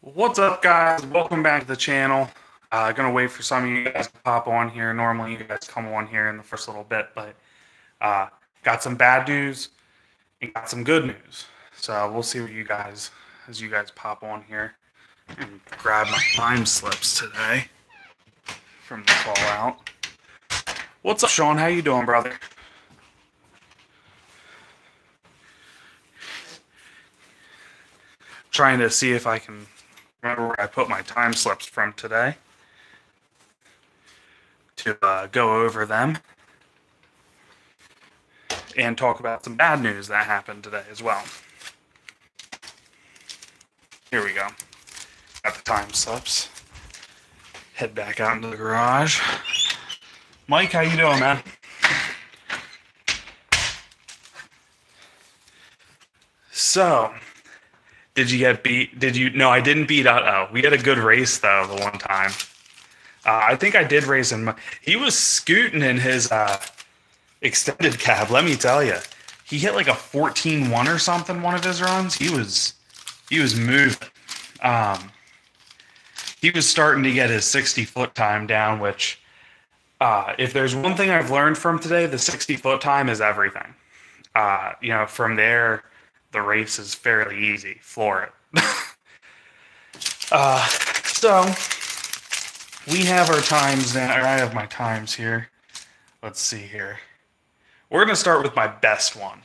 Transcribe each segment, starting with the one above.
What's up, guys? Welcome back to the channel. Gonna wait for some of you guys to pop on here. Normally, you guys come on here in the first little bit, but uh, got some bad news and got some good news. So we'll see what you guys as you guys pop on here and grab my time slips today from the fallout. What's up, Sean? How you doing, brother? Trying to see if I can remember where I put my time slips from today to go over them and talk about some bad news that happened today as well. Here we go. Got the time slips. Head back out into the garage. Mike, how you doing, man? So, did you get beat? Did you? No, I didn't beat Uh-oh. We had a good race, though, the one time. I think I did race him. He was scooting in his extended cab, let me tell you. He hit like a 14-1 or something one of his runs. He was moving. He was starting to get his 60-foot time down, which if there's one thing I've learned from today, the 60-foot time is everything. From there, the race is fairly easy. Floor it. So we have our times now. Or I have my times here. Let's see here. We're going to start with my best one.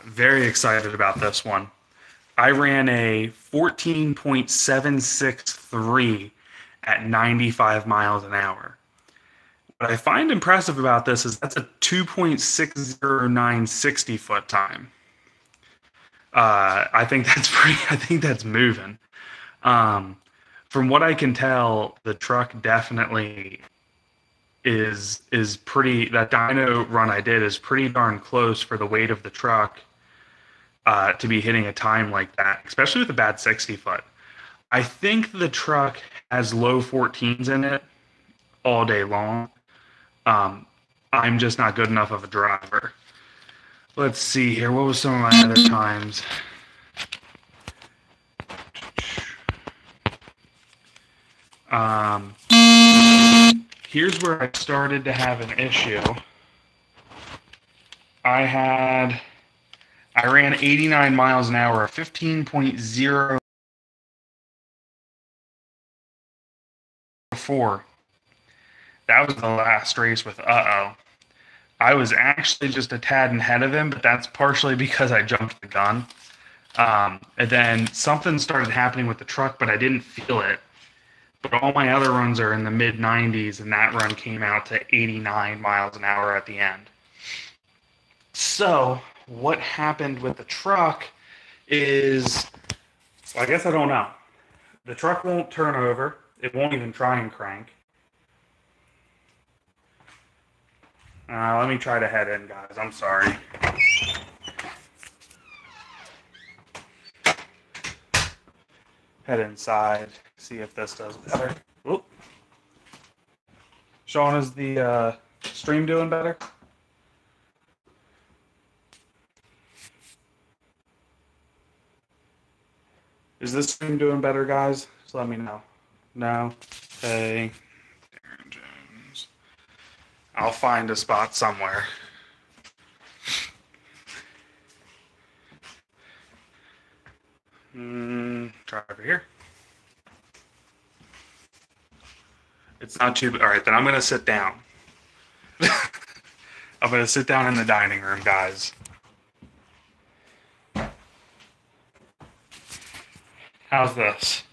Very excited about this one. I ran a 14.763 at 95 miles an hour. What I find impressive about this is that's a 2.609 60-foot time. I think that's pretty. I think that's moving. From what I can tell, the truck definitely is pretty. That dyno run I did is pretty darn close for the weight of the truck to be hitting a time like that, especially with a bad 60-foot. I think the truck has low 14s in it all day long. I'm just not good enough of a driver. Let's see here. What was some of my other times? Here's where I started to have an issue. I ran 89 miles an hour, 15.04. That was the last race with Uh-oh. I was actually just a tad ahead of him, but that's partially because I jumped the gun. And then something started happening with the truck, but I didn't feel it. But all my other runs are in the mid 90s, and that run came out to 89 miles an hour at the end. So, what happened with the truck is, I guess I don't know. The truck won't turn over. It won't even try and crank. Let me try to head in, guys. I'm sorry. Head inside, see if this does better. Oop. Sean, is the stream doing better? Is this stream doing better, guys? Just let me know. No? Hey. Darren Jones. I'll find a spot somewhere. Try over here. It's not too. All right, then I'm going to sit down. I'm going to sit down in the dining room, guys. How's this?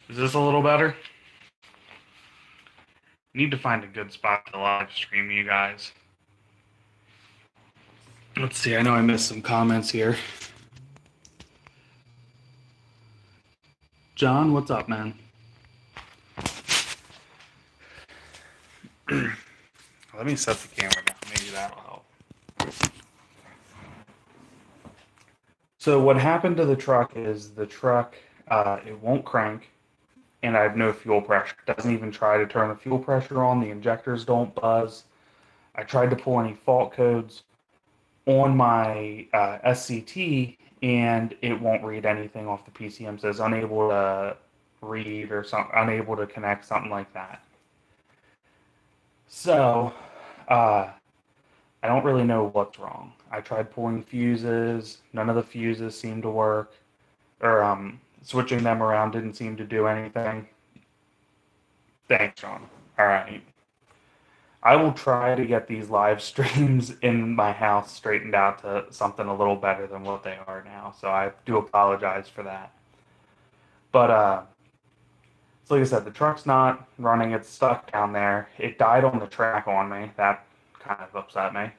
Is this a little better? Need to find a good spot to live stream you guys. Let's see. I know I missed some comments here. John, what's up, man? Let me set the camera down. Maybe that'll help. So what happened to the truck is the truck, it won't crank, and I have no fuel pressure. It doesn't even try to turn the fuel pressure on. The injectors don't buzz. I tried to pull any fault codes on my SCT, and it won't read anything off the PCM. Says unable to read or something, unable to connect, something like that. So, I don't really know what's wrong. I tried pulling fuses. None of the fuses seemed to work. Or switching them around didn't seem to do anything. Thanks, Sean. All right. I will try to get these live streams in my house straightened out to something a little better than what they are now. So I do apologize for that. But so like I said, the truck's not running. It's stuck down there. It died on the track on me. That kind of upset me.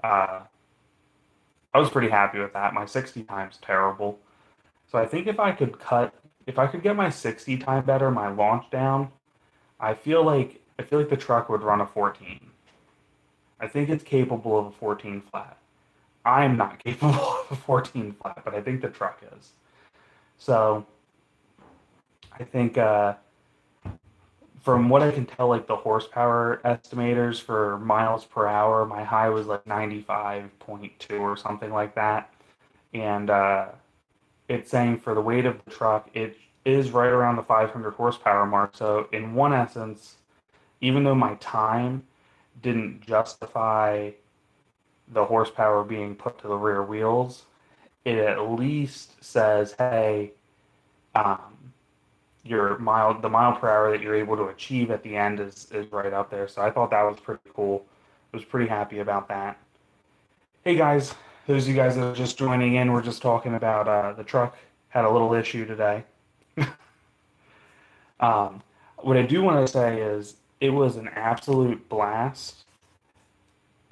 Uh, I was pretty happy with that. My 60 time's terrible. So I think if I could get my 60 time better, my launch down, I feel like the truck would run a 14. I think it's capable of a 14 flat. I'm not capable of a 14 flat, but I think the truck is. So I think from what I can tell, like the horsepower estimators for miles per hour, my high was like 95.2 or something like that. And it's saying for the weight of the truck, it is right around the 500 horsepower mark. So in one essence, even though my time didn't justify the horsepower being put to the rear wheels, it at least says, hey, um, the mile per hour that you're able to achieve at the end is right up there. So I thought that was pretty cool. I was pretty happy about that. Hey guys, those of you guys that are just joining in, we're just talking about the truck had a little issue today. What I do want to say is it was an absolute blast.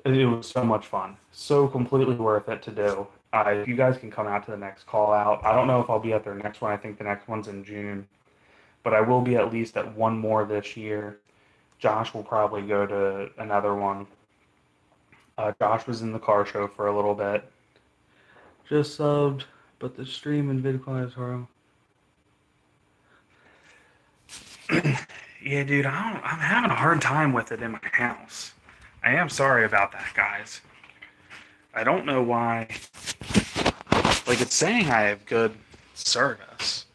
It was so much fun, so completely worth it to do. If you guys can come out to the next call out, I don't know if I'll be at their next one. I think the next one's in June, but I will be at least at one more this year. Josh will probably go to another one. Josh was in the car show for a little bit. Just subbed, but the stream and vid quality is horrible. Yeah, dude, I'm having a hard time with it in my house. I am sorry about that, guys. I don't know why. Like, it's saying I have good service.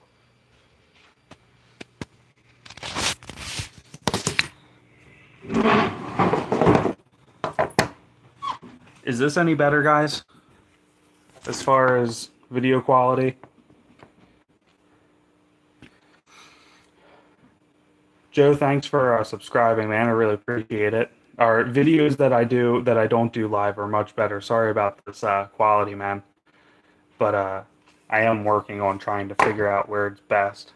Is this any better, guys? As far as video quality? Joe, thanks for subscribing, man. I really appreciate it. Our videos that I don't do live are much better. Sorry about this quality, man. But I am working on trying to figure out where it's best.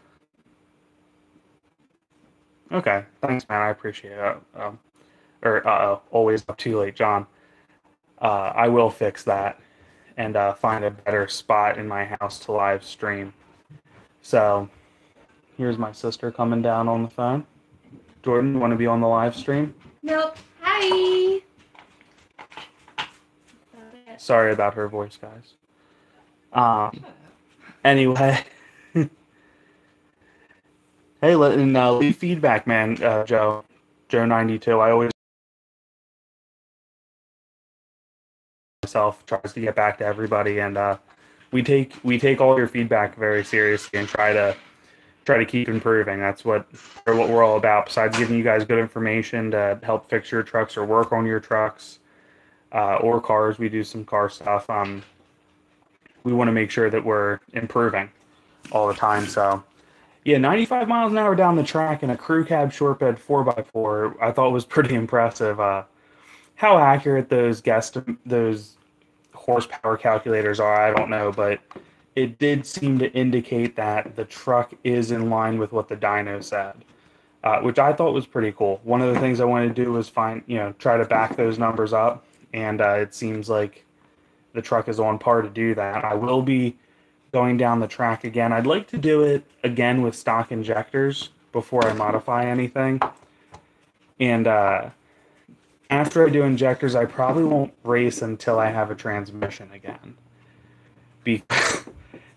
Okay, thanks, man. I appreciate it. Always up too late, John. I will fix that and find a better spot in my house to live stream. So here's my sister coming down on the phone. Jordan, you want to be on the live stream? Nope. Hi. Sorry about her voice, guys. Anyway. Hey, leave feedback, man, Joe. Joe92. I always myself tries to get back to everybody, and we take all your feedback very seriously and try to keep improving. That's what we're all about. Besides giving you guys good information to help fix your trucks or work on your trucks or cars, we do some car stuff. We want to make sure that we're improving all the time. So, yeah, 95 miles an hour down the track in a crew cab short bed 4x4, I thought was pretty impressive. How accurate those horsepower calculators are, I don't know, but it did seem to indicate that the truck is in line with what the dyno said, which I thought was pretty cool. One of the things I wanted to do was try to back those numbers up, and it seems like the truck is on par to do that. I will be going down the track again. I'd like to do it again with stock injectors before I modify anything. And after I do injectors, I probably won't race until I have a transmission again.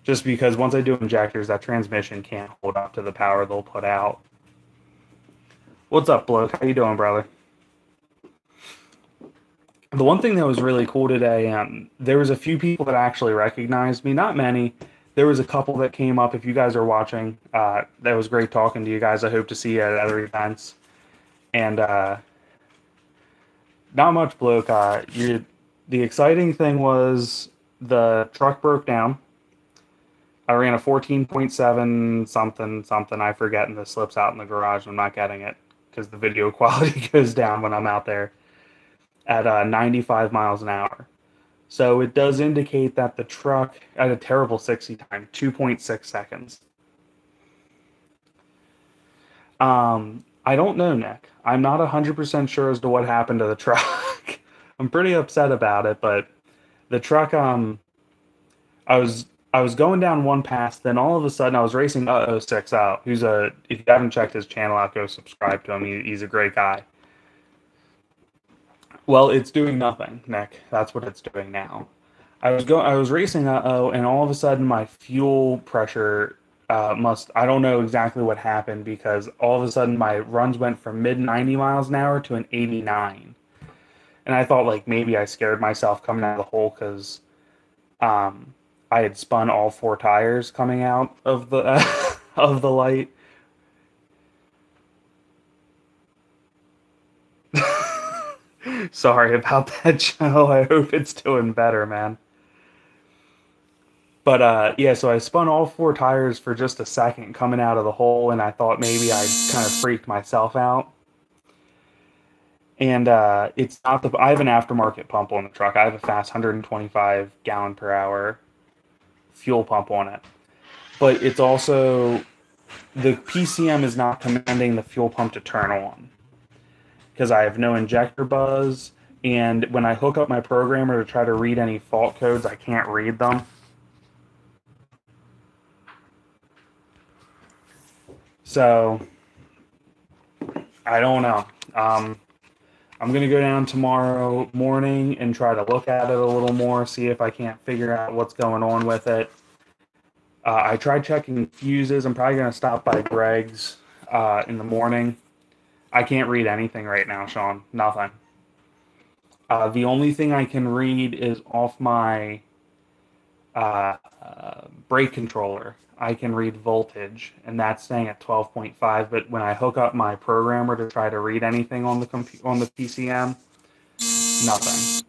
Just because once I do injectors, that transmission can't hold up to the power they'll put out. What's up, bloke? How you doing, brother? The one thing that was really cool today, there was a few people that actually recognized me. Not many. There was a couple that came up. If you guys are watching, that was great talking to you guys. I hope to see you at other events. And not much, bloke. The exciting thing was the truck broke down. I ran a 14.7 something something. I forget, and this slips out in the garage. I'm not getting it because the video quality goes down when I'm out there at 95 miles an hour. So it does indicate that the truck had a terrible 60 time, 2.6 seconds. I don't know, Nick. I'm not 100% sure as to what happened to the truck. I'm pretty upset about it, but the truck, I was I was going down one pass, then all of a sudden I was racing 06 out, who's a, if you haven't checked his channel out, go subscribe to him. He's a great guy. Well, it's doing nothing, Nick. That's what it's doing now. I was racing and all of a sudden my fuel pressure must, I don't know exactly what happened, because all of a sudden my runs went from mid 90 miles an hour to an 89. And I thought like maybe I scared myself coming out of the hole because um, I had spun all four tires coming out of the of the light. Sorry about that, Joe. I hope it's doing better, man. But yeah, so I spun all four tires for just a second coming out of the hole, and I thought maybe I kind of freaked myself out. And it's not the. I have an aftermarket pump on the truck. I have a fast 125 gallon per hour fuel pump on it, but it's also, the PCM is not commanding the fuel pump to turn on because I have no injector buzz. And when I hook up my programmer to try to read any fault codes, I can't read them. So I don't know. I'm gonna go down tomorrow morning and try to look at it a little more, see if I can't figure out what's going on with it. I tried checking fuses. I'm probably gonna stop by Greg's in the morning. I can't read anything right now, Sean. Nothing. The only thing I can read is off my brake controller. I can read voltage, and that's staying at 12.5. But when I hook up my programmer to try to read anything on on the PCM, nothing.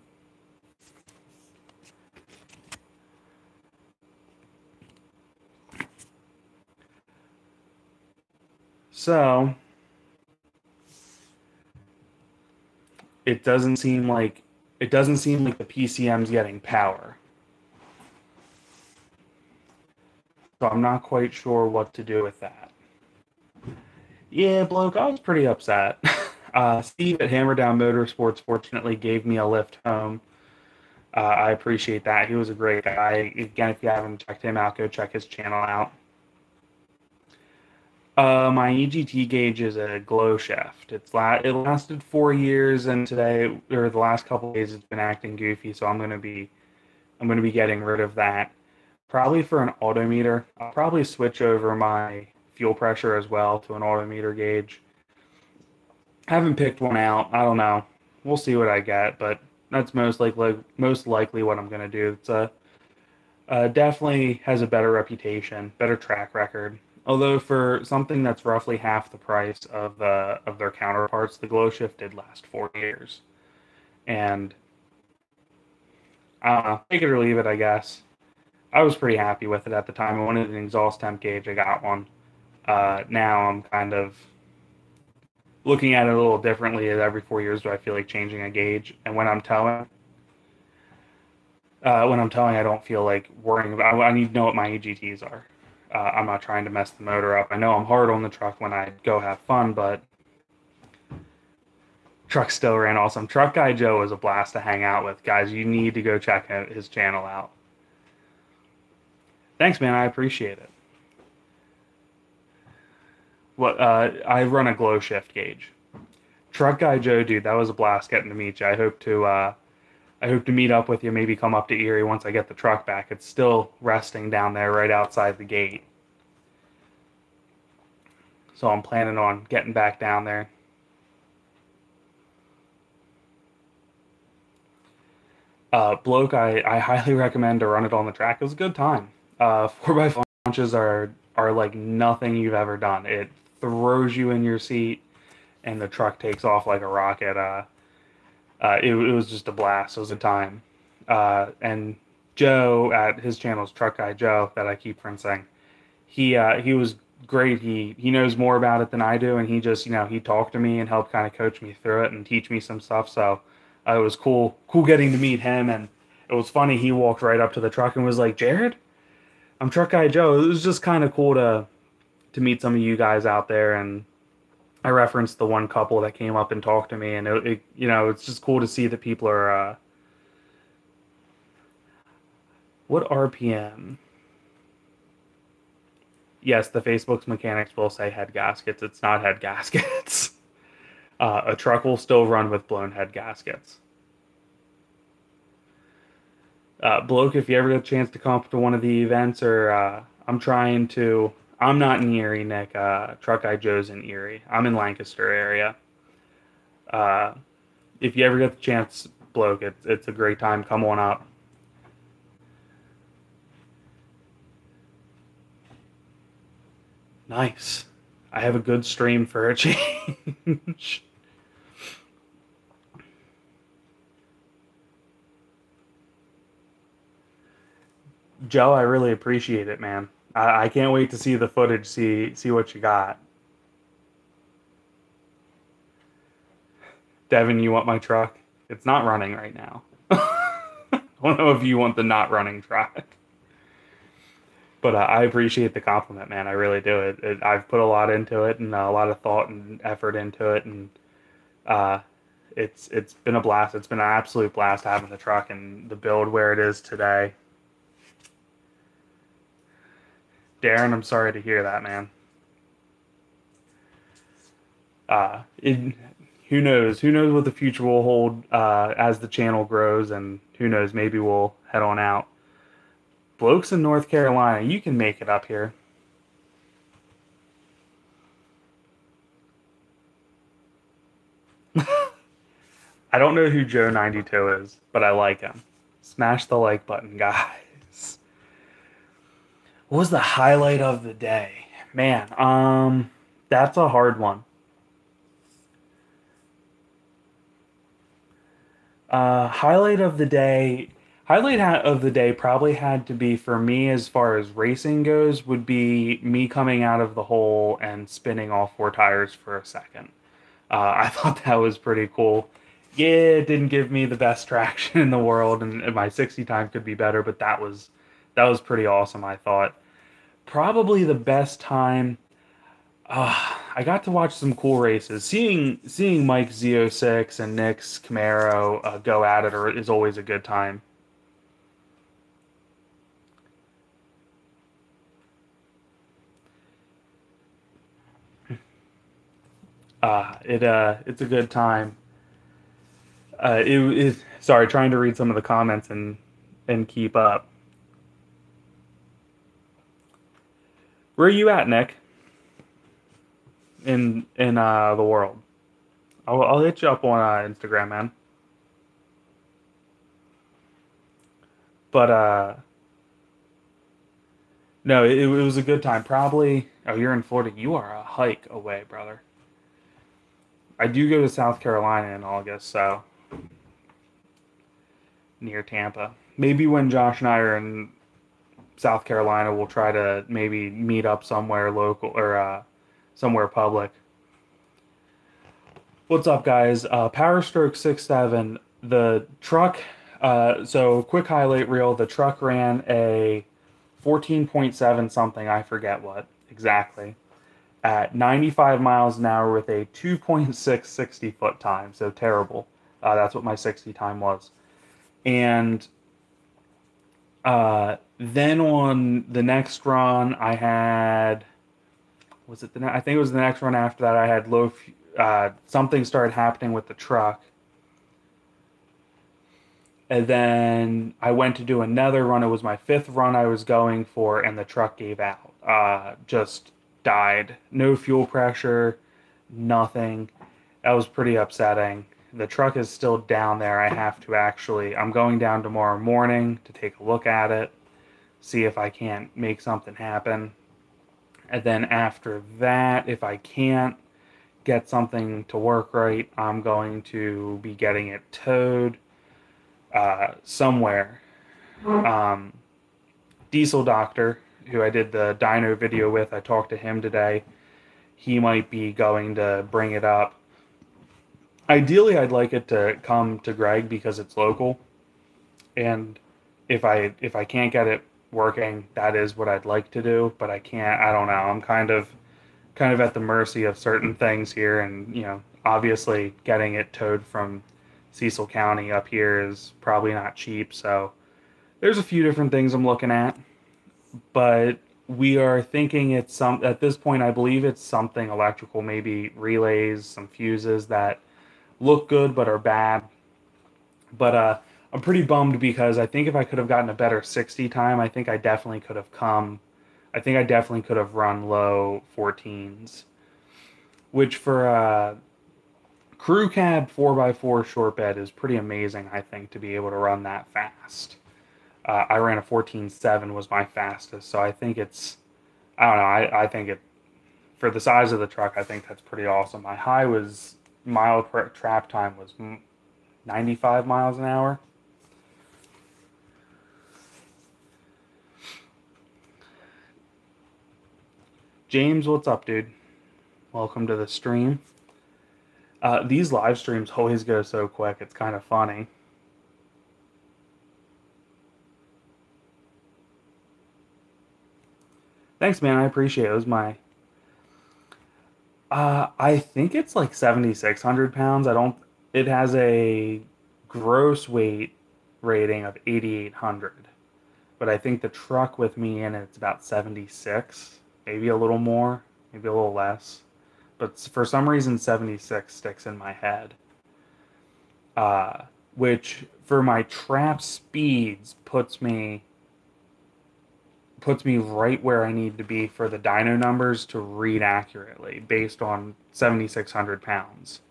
So it doesn't seem like the PCM's getting power. So I'm not quite sure what to do with that. Yeah, bloke, I was pretty upset. Steve at Hammerdown Motorsports fortunately gave me a lift home. I appreciate that. He was a great guy. Again, if you haven't checked him out, go check his channel out. My EGT gauge is a glow shift. It lasted 4 years, and today, or the last couple of days, it's been acting goofy. So I'm gonna be getting rid of that. Probably for an autometer. I'll probably switch over my fuel pressure as well to an autometer gauge. I haven't picked one out. I don't know. We'll see what I get, but that's most likely what I'm gonna do. It's a definitely has a better reputation, better track record. Although for something that's roughly half the price of their counterparts, the Glow Shift did last 4 years, and I don't know, take it or leave it, I guess. I was pretty happy with it at the time. I wanted an exhaust temp gauge. I got one. Now I'm kind of looking at it a little differently. Every 4 years, do I feel like changing a gauge? And when I'm towing, I don't feel like worrying about. I need to know what my EGTs are. I'm not trying to mess the motor up. I know I'm hard on the truck when I go have fun, but truck still ran awesome. Truck Guy Joe was a blast to hang out with. Guys, you need to go check his channel out. Thanks, man. I appreciate it. What I run a glow shift gauge. Truck Guy Joe, dude, that was a blast getting to meet you. I hope to meet up with you. Maybe come up to Erie once I get the truck back. It's still resting down there right outside the gate. So I'm planning on getting back down there. Bloke, I highly recommend to run it on the track. It was a good time. 4x4 launches are like nothing you've ever done. It throws you in your seat, and the truck takes off like a rocket. It was just a blast. It was a time. And Joe at his channel's Truck Guy Joe that I keep referencing. He was great. He knows more about it than I do, and he just he talked to me and helped kind of coach me through it and teach me some stuff. So it was cool getting to meet him, and it was funny. He walked right up to the truck and was like, "Jared, I'm Truck Guy Joe." It was just kind of cool to meet some of you guys out there, and I referenced the one couple that came up and talked to me, and it's just cool to see that people are what RPM. Yes, the Facebook's mechanics will say head gaskets. It's not head gaskets. A truck will still run with blown head gaskets. Bloke, if you ever get a chance to come up to one of the events, or I'm trying to. I'm not in Erie, Nick. Truck Guy Joe's in Erie. I'm in Lancaster area. Uh, if you ever get the chance, Bloke, it's a great time. Come on up. Nice. I have a good stream for a change. Joe, I really appreciate it, man. I can't wait to see the footage, see what you got. Devin, you want my truck? It's not running right now. I don't know if you want the not running truck. But I appreciate the compliment, man. I really do. I've put a lot into it and a lot of thought and effort into it, and uh, it's been a blast. It's been an absolute blast having the truck and the build where it is today. Darren, I'm sorry to hear that, man. Uh, it, who knows? Who knows what the future will hold as the channel grows, and who knows? Maybe we'll head on out. Blokes in North Carolina, you can make it up here. I don't know who Joe 92 is, but I like him. Smash the like button, guys. What was the highlight of the day? Man, that's a hard one. Highlight of the day. Of the day probably had to be for me as far as racing goes would be me coming out of the hole and spinning all four tires for a second. I thought that was pretty cool. Yeah, it didn't give me the best traction in the world, and my 60 time could be better, but that was pretty awesome. I thought probably the best time. I got to watch some cool races. Seeing Mike Z06 and Nick's Camaro go at it is always a good time. It's a good time. Sorry, trying to read some of the comments and keep up. Where are you at, Nick? In the world? I'll hit you up on Instagram, man. But no, it was a good time. Probably. Oh, you're in Florida. You are a hike away, brother. I do go to South Carolina in August, so near Tampa. Maybe when Josh and I are in South Carolina, we'll try to maybe meet up somewhere local or somewhere public. What's up, guys? Powerstroke 6'7". The truck. So quick highlight reel. The truck ran a 14.7 something. I forget what exactly. At 95 miles an hour with a 2.6 60-foot time. So terrible. That's what my 60 time was. And then on the next run, I had, was it I think it was the next run after that. I had something started happening with the truck, and then I went to do another run. It was my fifth run I was going for, and the truck gave out. Just died. No fuel pressure, nothing. That was pretty upsetting. The truck is still down there. I'm going down tomorrow morning to take a look at it, see if I can't make something happen. And then after that, if I can't get something to work right, I'm going to be getting it towed somewhere. Um, Diesel Doctor, who I did the dyno video with, I talked to him today. He might be going to bring it up. Ideally, I'd like it to come to Greg because it's local, and if I can't get it working, that is what I'd like to do. But I can't. I don't know. I'm kind of at the mercy of certain things here, and obviously getting it towed from Cecil County up here is probably not cheap. So there's a few different things I'm looking at, but we are thinking it's some at this point. I believe it's something electrical, maybe relays, some fuses that look good but are bad. But I'm pretty bummed because I think if I could have gotten a better 60 time, I think I definitely could have come. I think I definitely could have run low 14s, which for a crew cab 4x4 short bed is pretty amazing, I think, to be able to run that fast. I ran a 14.7 was my fastest, so I think I don't know, I think for the size of the truck, I think that's pretty awesome. My high was, mile trap time was 95 miles an hour. James, what's up, dude? Welcome to the stream. These live streams always go so quick. It's kind of funny. Thanks, man. I appreciate it. It was my. I think it's like 7,600 pounds. I don't. It has a gross weight rating of 8,800, but I think the truck with me in it's about 76, maybe a little more, maybe a little less. But for some reason, 76 sticks in my head. Which for my trap speeds puts me right where I need to be for the dyno numbers to read accurately based on 7,600 pounds.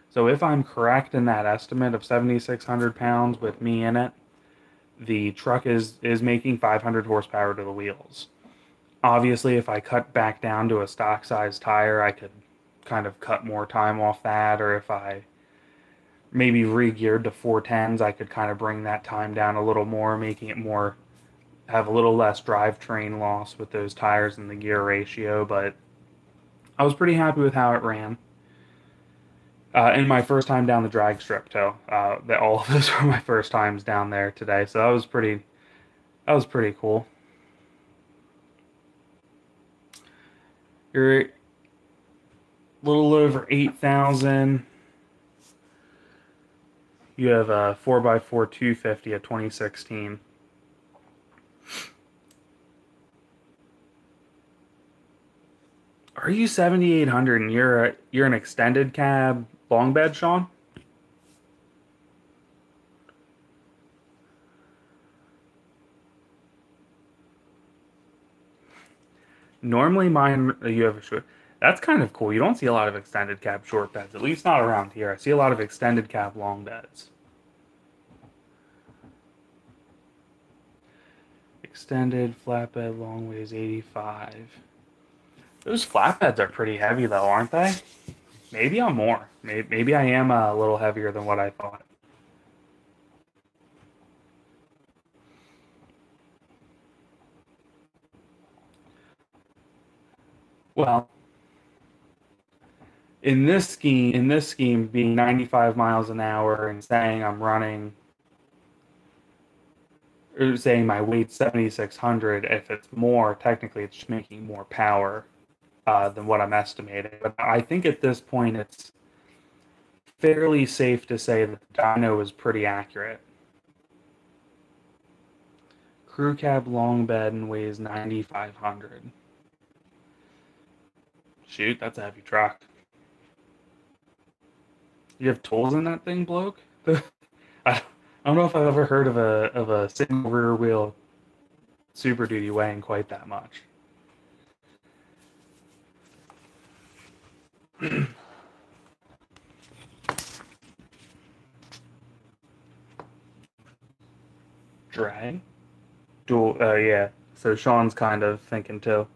So if I'm correct in that estimate of 7,600 pounds with me in it, the truck is making 500 horsepower to the wheels. Obviously, if I cut back down to a stock size tire, I could kind of cut more time off that, or if I maybe re-geared to 410s, I could kind of bring that time down a little more, making it more, have a little less drivetrain loss with those tires and the gear ratio, but I was pretty happy with how it ran. And my first time down the drag strip too. All of those were my first times down there today, so that was pretty cool. You're a little over 8,000. You have a 4x4 250 a 2016. Are you 7,800 and you're an extended cab long bed, Sean? Normally mine you have a short. That's kind of cool. You don't see a lot of extended cab short beds, at least not around here. I see a lot of extended cab long beds. Extended flatbed long weighs 85. Those flatbeds are pretty heavy though, aren't they? Maybe I'm more. Maybe I am a little heavier than what I thought. Well, in this scheme, being 95 miles an hour and saying I'm running, or saying my weight's 7,600, if it's more, technically it's just making more power than what I'm estimating. But I think at this point it's fairly safe to say that the dyno is pretty accurate. Crew cab long bed and weighs 9,500. Shoot, that's a heavy truck. You have tools in that thing, bloke? I don't know if I've ever heard of a single rear wheel Super Duty weighing quite that much. Drag? Dual, yeah. So Sean's kind of thinking too.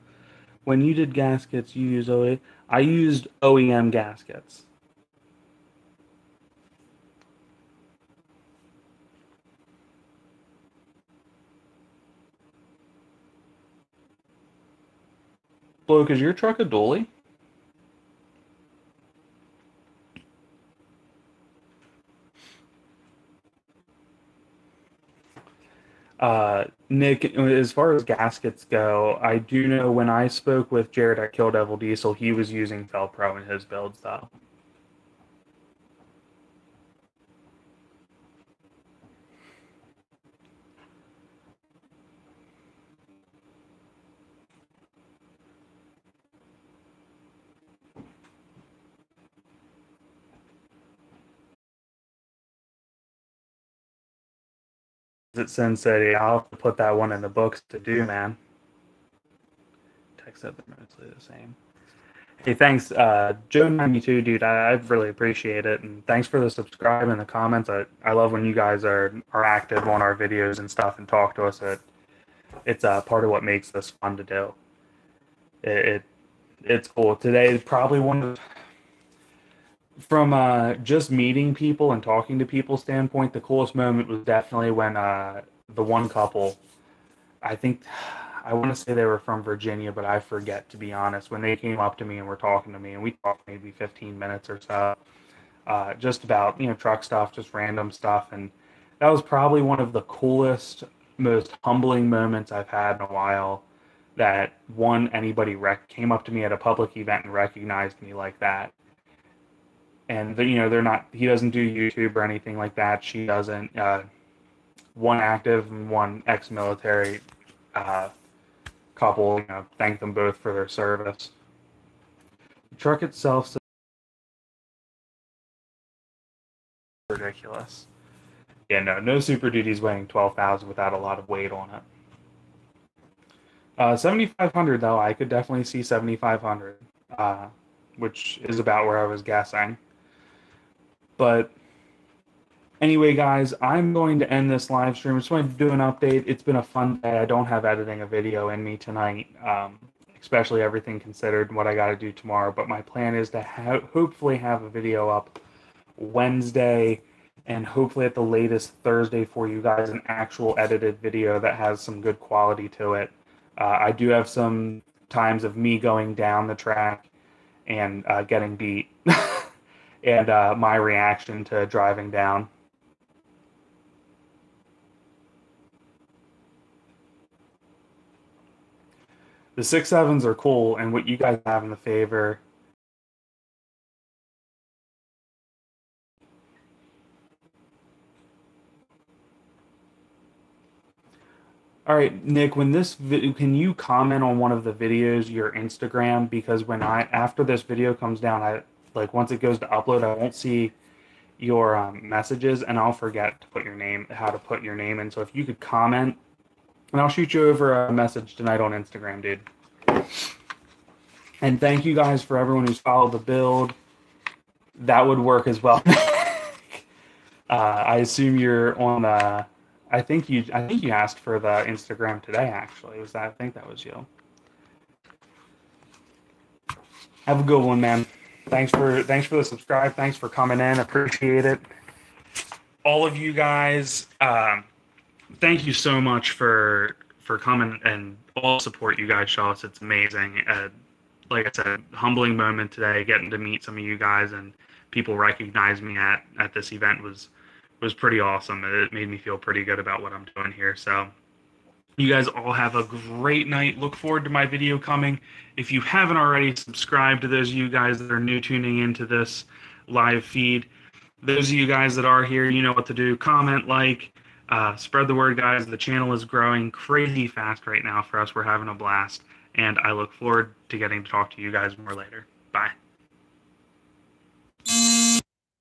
When you did gaskets, you use OE. I used OEM gaskets. Bloke, is your truck a dually? Nick, as far as gaskets go, I do know when I spoke with Jared at Kill Devil Diesel, he was using Felpro in his builds, though. It Sensei, I'll have to put that one in the books to do, man. Text said they're mostly the same. Hey, thanks, Joe92, dude. I really appreciate it, and thanks for the subscribe and the comments. I love when you guys are active on our videos and stuff and talk to us. It's part of what makes this fun to do. It it's cool. Today, probably one of from just meeting people and talking to people standpoint, the coolest moment was definitely when the one couple, I think, I want to say they were from Virginia, but I forget, to be honest, when they came up to me and were talking to me, and we talked maybe 15 minutes or so, just about, truck stuff, just random stuff. And that was probably one of the coolest, most humbling moments I've had in a while, that anybody came up to me at a public event and recognized me like that. And they're not, he doesn't do YouTube or anything like that. She doesn't. One active and one ex-military couple, thank them both for their service. The truck itself is ridiculous. Yeah, no Super Duty's weighing 12,000 without a lot of weight on it. 7,500 though, I could definitely see 7,500, which is about where I was guessing. But anyway, guys, I'm going to end this live stream. I just wanted to do an update. It's been a fun day. I don't have editing a video in me tonight, especially everything considered, what I got to do tomorrow. But my plan is to hopefully have a video up Wednesday and hopefully at the latest Thursday for you guys, an actual edited video that has some good quality to it. I do have some times of me going down the track and getting beat and my reaction to driving down. The 6.7s are cool, and what you guys have in the favor. All right, Nick, when can you comment on one of the videos, your Instagram? Because after this video comes down, once it goes to upload, I won't see your messages, and I'll forget to put how to put your name in. So if you could comment, and I'll shoot you over a message tonight on Instagram, dude. And thank you guys for everyone who's followed the build. That would work as well. I assume you're on the. I think you asked for the Instagram today. Actually, I think that was you. Have a good one, man. Thanks for the subscribe. Thanks for coming in. Appreciate it. All of you guys, thank you so much for coming and all support you guys show us. It's amazing. Like I said, humbling moment today, getting to meet some of you guys and people recognize me at this event was pretty awesome. It made me feel pretty good about what I'm doing here. So you guys all have a great night. Look forward to my video coming. If you haven't already, subscribe to those of you guys that are new tuning into this live feed. Those of you guys that are here, you know what to do. Comment, spread the word, guys. The channel is growing crazy fast right now for us. We're having a blast. And I look forward to getting to talk to you guys more later. Bye.